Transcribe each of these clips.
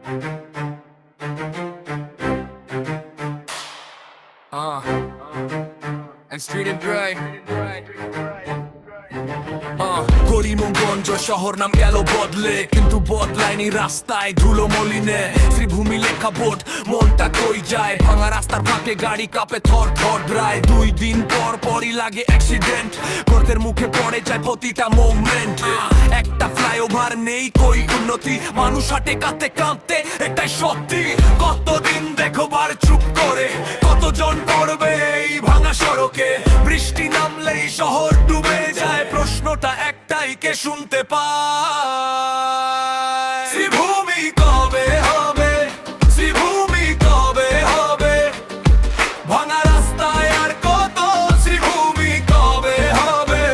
And Street and Dre. Karimganj শহর নাম গেল বদলে, কিন্তু বদলায়নি রাস্তায় ধুলো মলিনে। শ্রীভূমি লেখা বোর্ড, মনটা কই যায়? ভাঙা রাস্তার ফাঁকে গাড়ি কাঁপে থর থর ড্রায়। 2 দিন পর পরই লাগে অ্যাক্সিডেন্ট, গর্তের মুখে পড়ে যায় প্রতিটা মোমেন্ট। একটা ফ্লাইওভার নেই, কই উন্নতি? মানুষ হাঁটে কাঁদতে কাঁদতে, এটাই সত্যি। কতদিন দেখোবার চুপ করে, কতজন পড়বে এই ভাঙা সড়কে? বৃষ্টি নামলেই শহর ডুবে যায়, প্রশ্নটা একটাই, কে শুনতে পায়? শ্রীভূমি কবে হবে? শ্রীভূমি কবে হবে? ভাঙা রাস্তায় আর কত? শ্রীভূমি কবে হবে?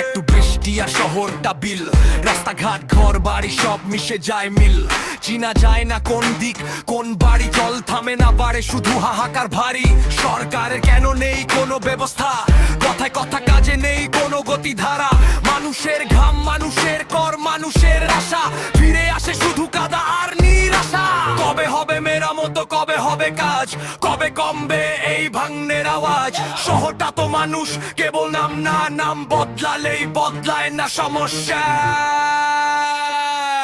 একটু বৃষ্টি আর শহরটা বিল, রাস্তাঘাট ঘর বাড়ি সব মিশে যায় মিল। চিনা যায় না কোন দিক কোন বাড়ি, জল থামে না বাড়ে শুধু হাহাকার ভারী। সরকারের কেন নেই কোনো ব্যবস্থা? কথায় কথা কাজে নেই কোনো গতিধারা। মানুষের ঘাম মানুষের কর মানুষের আশা, ফিরে আসে শুধু কাদা আর নিরাশা। কবে হবে মেরামত, কবে হবে কাজ, কবে কমবে এই ভাঙনের আওয়াজ? শহরটা তো মানুষ, কেবল নাম না, নাম বদলালেই বদলায় না সমস্যা।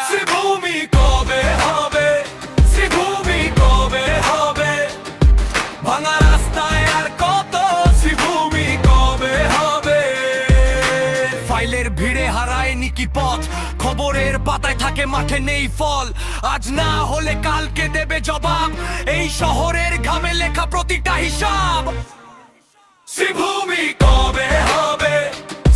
শ্রীভূমি কবে হবে? শ্রীভূমি কবে হবে? ভাঙা রাস্তায় আর কত? শ্রীভূমি কবে হবে? ফাইলের ভিড়ে হারায়নি কি পথ? খবরের পাতায় থাকে মাঠে নেই ফল। আজ না হলে কালকে দেবে জবাব, এই শহরের ঘামে লেখা প্রতিটা হিসাব। শ্রীভূমি কবে হবে?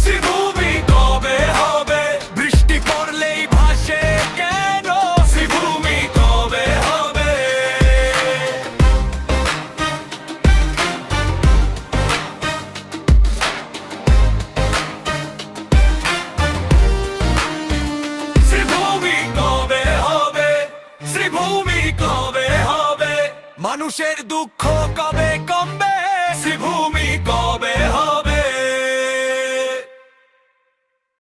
শ্রীভূমি কবে হবে? বৃষ্টি পড়লেই ভাসে কেন? শ্রীভূমি কবে হবে? শ্রীভূমি কবে হবে? শ্রীভূমি কবে হবে? মানুষের দুঃখ কবে কমবে? শ্রীভূমি কবে হবে?